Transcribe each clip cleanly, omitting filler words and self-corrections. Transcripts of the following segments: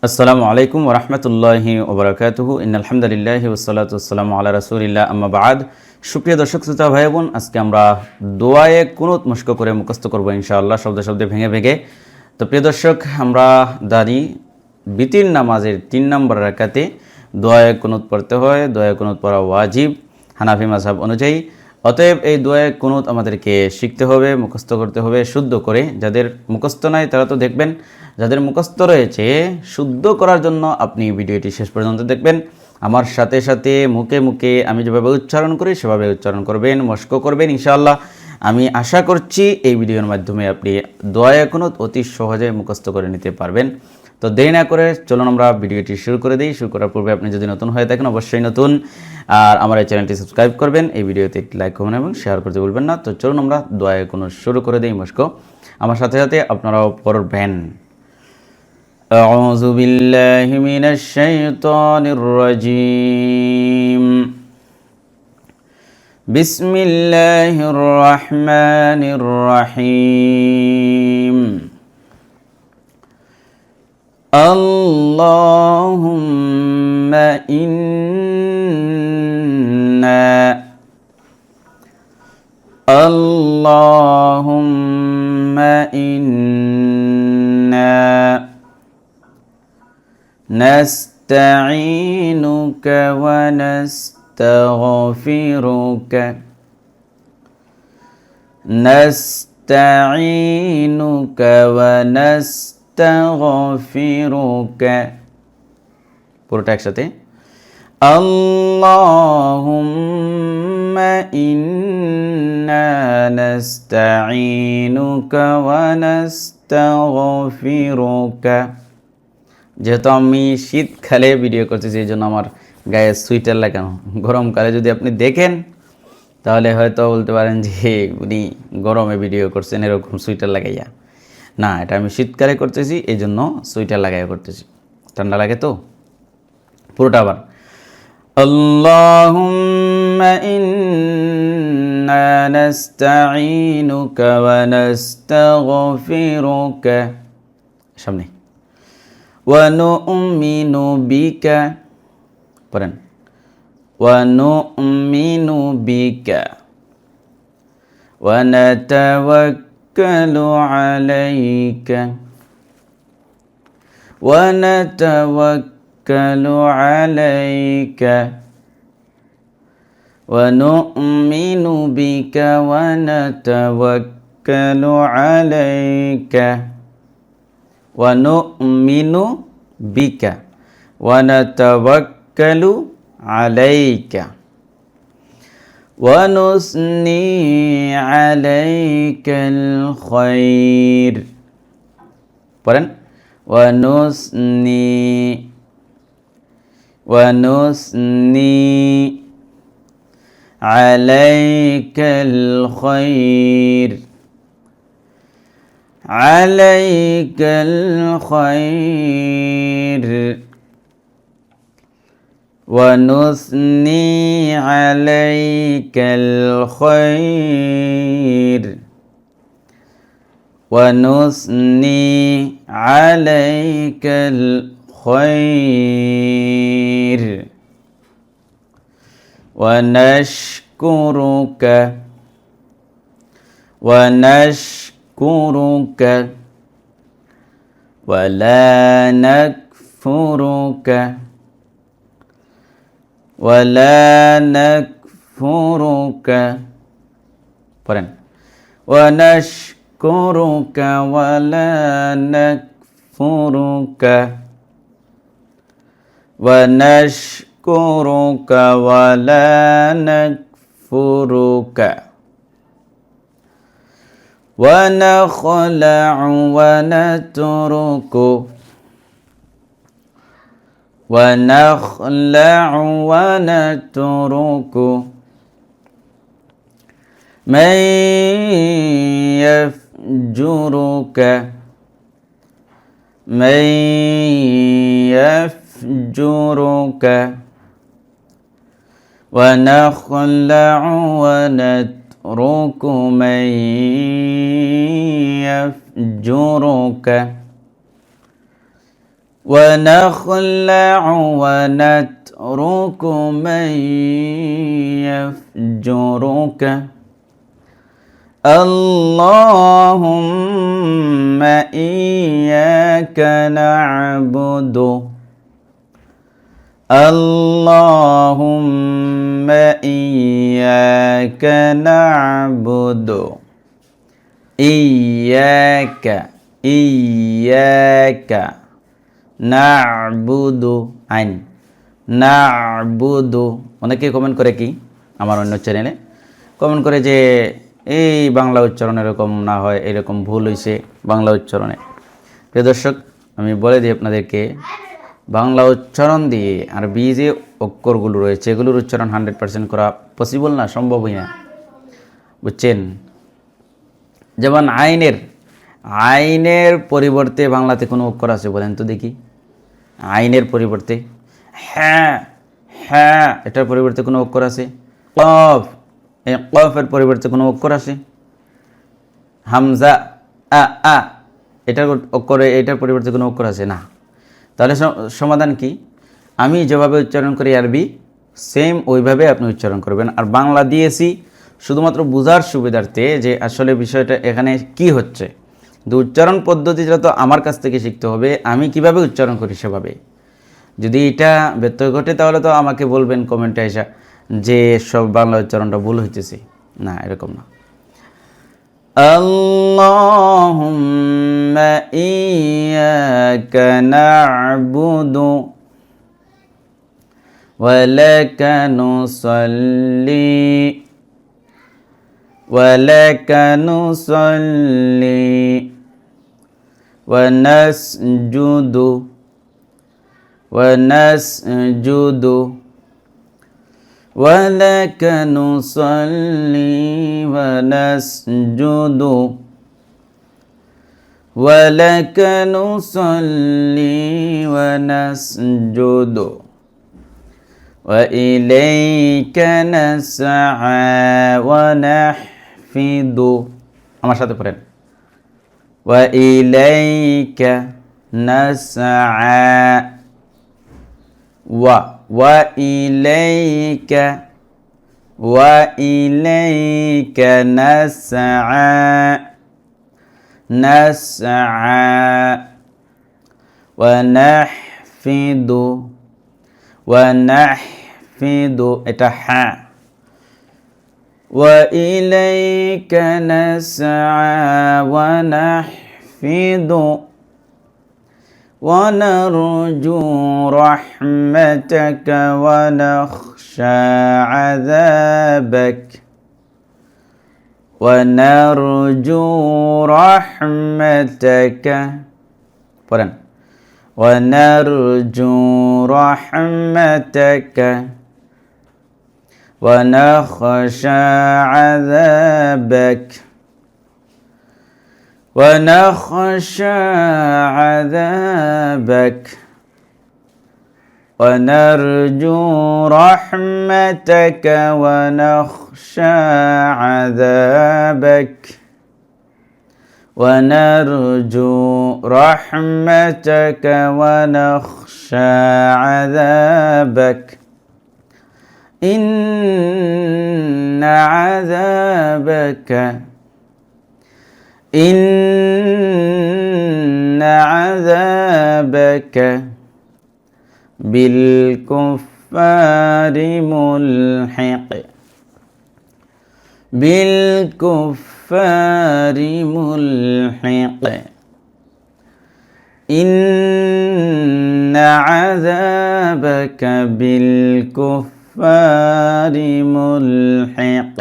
আসসালামু আলাইকুম ওরহমতুল্লাহি ওবরাকাতুহু ইন্নাল হামদুলিল্লাহি ওয়াসসালাতু ওয়াসসালামু আলা রাসূলিল্লাহ আম্মা বাদ। সুপ্রিয় দর্শক শ্রোতা ভাই বোন, আজকে আমরা দোয়ায়ে কুনুত মস্ক করে মুখস্থ করব ইনশাআল্লাহ, শব্দে শব্দে ভেঙে ভেঙে। তো প্রিয় দর্শক, আমরা দাঁড়ি বিতির নামাজের 3 নম্বর রাকাতে দোয়ায়ে কুনুত পড়তে হয়। দোয়ায়ে কুনুত পড়া ওয়াজিব হানাফি মাযহাব অনুযায়ী। অতএব এই দোয়ায়ে কুনুত আমাদেরকে শিখতে হবে, মুখস্থ করতে হবে শুদ্ধ করে। যাদের মুখস্থ নাই তারা তো দেখবেন, যাদের মুখস্থ রয়েছে শুদ্ধ করার জন্য আপনি ভিডিওটি শেষ পর্যন্ত দেখবেন। আমার সাথে সাথে মুখে মুখে আমি যেভাবে উচ্চারণ করি সেভাবে উচ্চারণ করবেন, মস্ক করবেন ইনশাআল্লাহ। আমি আশা করছি এই ভিডিওর মাধ্যমে আপনি দোয়ায়ে কুনুত অতি সহজে মুখস্থ করে নিতে পারবেন। তো দেরি না করে চলুন আমরা ভিডিওটি শুরু করে দিই। শুরু করার পূর্বে আপনি যদি নতুন হয়ে থাকেন অবশ্যই নতুন, আর আমার এই চ্যানেলটি সাবস্ক্রাইব করবেন, এই ভিডিওতে একটি লাইক করবেন এবং শেয়ার করতে ভুলবেন না। তো চলুন আমরা দোয়ায়ে কুনুত শুরু করে দিই মস্ক। আমার সাথে সাথে আপনারাও পড়বেন। أعوذ بالله من الشيطان الرجيم بسم الله الرحمن الرحيم اللهم إنا نستعينك ونستغفرك পুরোটা একসাথে। اللهم إنا نستعينك ونستغفرك। যেহেতু আমি শীতকালে ভিডিও করতেছি এই জন্য আমার গায়ে সোয়েটার লাগানো। গরমকালে যদি আপনি দেখেন তাহলে হয়তো বলতে পারেন যে উনি গরমে ভিডিও করছেন এরকম সোয়েটার লাগাইয়া। না, এটা আমি শীতকালে করতেছি এই জন্য সোয়েটার লাগাইয়া করতেছি। ঠান্ডা লাগে তো। পুরোটা আবার। আল্লাহুম্মা ইন্না নাস্তাঈনুকা ওয়া নাস্তাগফিরুকা। সামনে। وَنُؤْمِنُ بِكَ পড়েন। وَنُؤْمِنُ بِكَ وَنَتَوَكَّلُ عَلَيْكَ وَنُؤْمِنُ بِكَ وَنَتَوَكَّلُ عَلَيْكَ وَنُؤْمِنُ بِكَ وَنَتَوَكَّلُ عَلَيْكَ وَنُثْنِي عَلَيْكَ الْخَيْرَ পড়েন। وَنُثْنِي عَلَيْكَ الْخَيْرَ عليك الخير ونثني عليك الخير ونثني عليك الخير ونشكرك ولا نكفرك পড়েন। ونشكرك ولا نكفرك ونشكرك ولا نكفرك ونخلع ونترك من يفجرك ونخلع ونترك من يفجرك ونخلع ونترك من يفجرك اللهم إياك نعبد اللهم إياك نعبد إياك إياك না'বুদু আইন না'বুদু অনেকে কমেন্ট করে কি আমার অন্য চ্যানেলে কমেন্ট করে যে এই বাংলা উচ্চারণ এরকম না হয় এরকম ভুল হয়েছে বাংলা উচ্চারণে। প্রিয় দর্শক আমি বলে দিই আপনাদেরকে বাংলা উচ্চারণ দিয়ে আরবি যে অক্ষরগুলো রয়েছে এগুলোর উচ্চারণ 100% করা পসিবল না, সম্ভবই না, বুঝছেন। যেমন আইনের পরিবর্তে বাংলাতে কোনো অক্ষর আছে বলেন তো দেখি? আইনের পরিবর্তে হ্যাঁ হ্যাঁ এটার পরিবর্তে কোনো অক্ষর আছে? কফ, এই কফের পরিবর্তে কোনো অক্ষর আছে? হামজা আ আ এটার অক্ষরে এটার পরিবর্তে কোনো অক্ষর আছে না। তাহলে সমাধান কি? আমি যেভাবে উচ্চারণ করি আরবি সেম ওইভাবে আপনি উচ্চারণ করবেন। আর বাংলা দিয়েছি শুধুমাত্র বোঝার সুবিধার্থে যে আসলে বিষয়টা এখানে কি হচ্ছে। কিন্তু উচ্চারণ পদ্ধতিটা তো আমার কাছ থেকে শিখতে হবে, আমি কিভাবে উচ্চারণ করি সেভাবে। যদি এটা ব্যত্যয় ঘটে তাহলে তো আমাকে বলবেন কমেন্টে এসে যে সব বাংলা উচ্চারণটা ভুল হইতেছে, না এরকম না। আল্লাহুম্মা ইয়্যাকা না'বুদু ওয়া লাকা নুসাল্লি ওয়া লাকা নুসাল্লি ونسجد ولك نصلي ونسجد ولك نصلي ونسجد وإليك نسعى ونحفظ আমার সাথে পড়েন وإليك نسعى وإليك نسعى ونحفظ এটা হ্যাঁ وإليك نسعى ونحفظ ونرجو رحمتك ونخشى عذابك ونرجو رحمتك ونرجو رحمتك ونخشى عذابك ونخشى عذابك ونرجو رحمتك ونخشى عذابك ونرجو رحمتك ونخشى عذابك إن عذابك بالكفار ملحق بالكفار ملحق إن عذابك بالكفار ملحق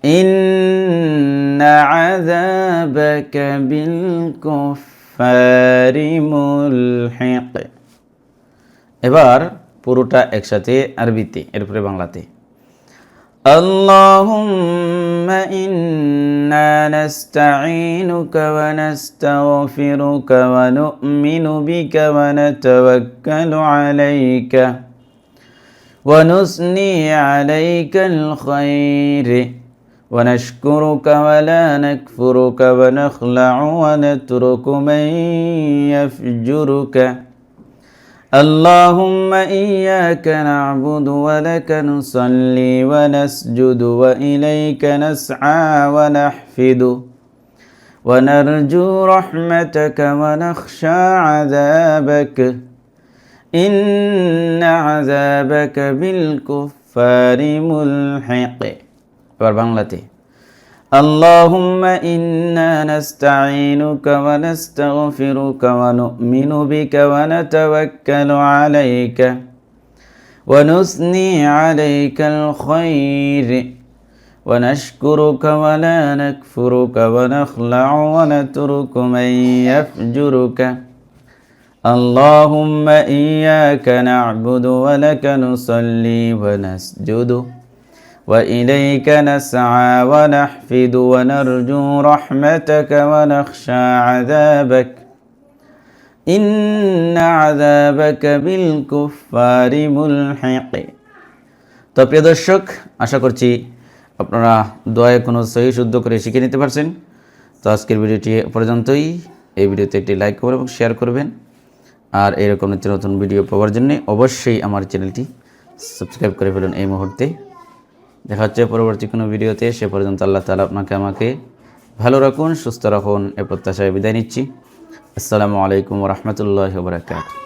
إن عذابك بالكفار ملحق এবার পুরোটা একসাথে আরবিতে এরপরে বাংলাতে اللهم إنا نستعينك ونستغفرك ونؤمن بك ونتوكل عليك ونثني عليك الخير ونشكرك ولا نكفرك ونخلع ونترك من يفجرك اللهم إياك نعبد ولك نصلي ونسجد وإليك نسعى ونحفد ونرجو رحمتك ونخشى عذابك إن عذابك بالكفار ملحق বাংলাতে اللهم إنا نستعينك ونستغفرك ونؤمن بك ونتوكل عليك ونثني عليك الخير ونشكرك ولا نكفرك ونخلع ونترك من يفجرك اللهم إياك نعبد ولك نصلي ونسجد وإليك نسعى ونحفد ونرجو رحمتك ونخشى عذابك إن عذابك بالكفار ملحق তো প্রিয় দর্শক আশা করছি আপনারা দোয়ায় কোনো সহি শুদ্ধ করে শিখে নিতে পারছেন। তো আজকের ভিডিওটি পর্যন্তই। এই ভিডিওতে একটি লাইক করবেন এবং শেয়ার করবেন। আর এরকম নিত্য নতুন ভিডিও পাওয়ার জন্য অবশ্যই আমার চ্যানেলটি সাবস্ক্রাইব করে ফেলুন এই মুহূর্তে। দেখা হচ্ছে পরবর্তী কোনো ভিডিওতে। সে পর্যন্ত আল্লাহ তাআলা আপনাকে আমাকে ভালো রাখুন, সুস্থ রাখুন এ প্রত্যাশায় বিদায় নিচ্ছি। আসসালামু আলাইকুম ওয়া রাহমাতুল্লাহি ওয়া বারাকাতুহু।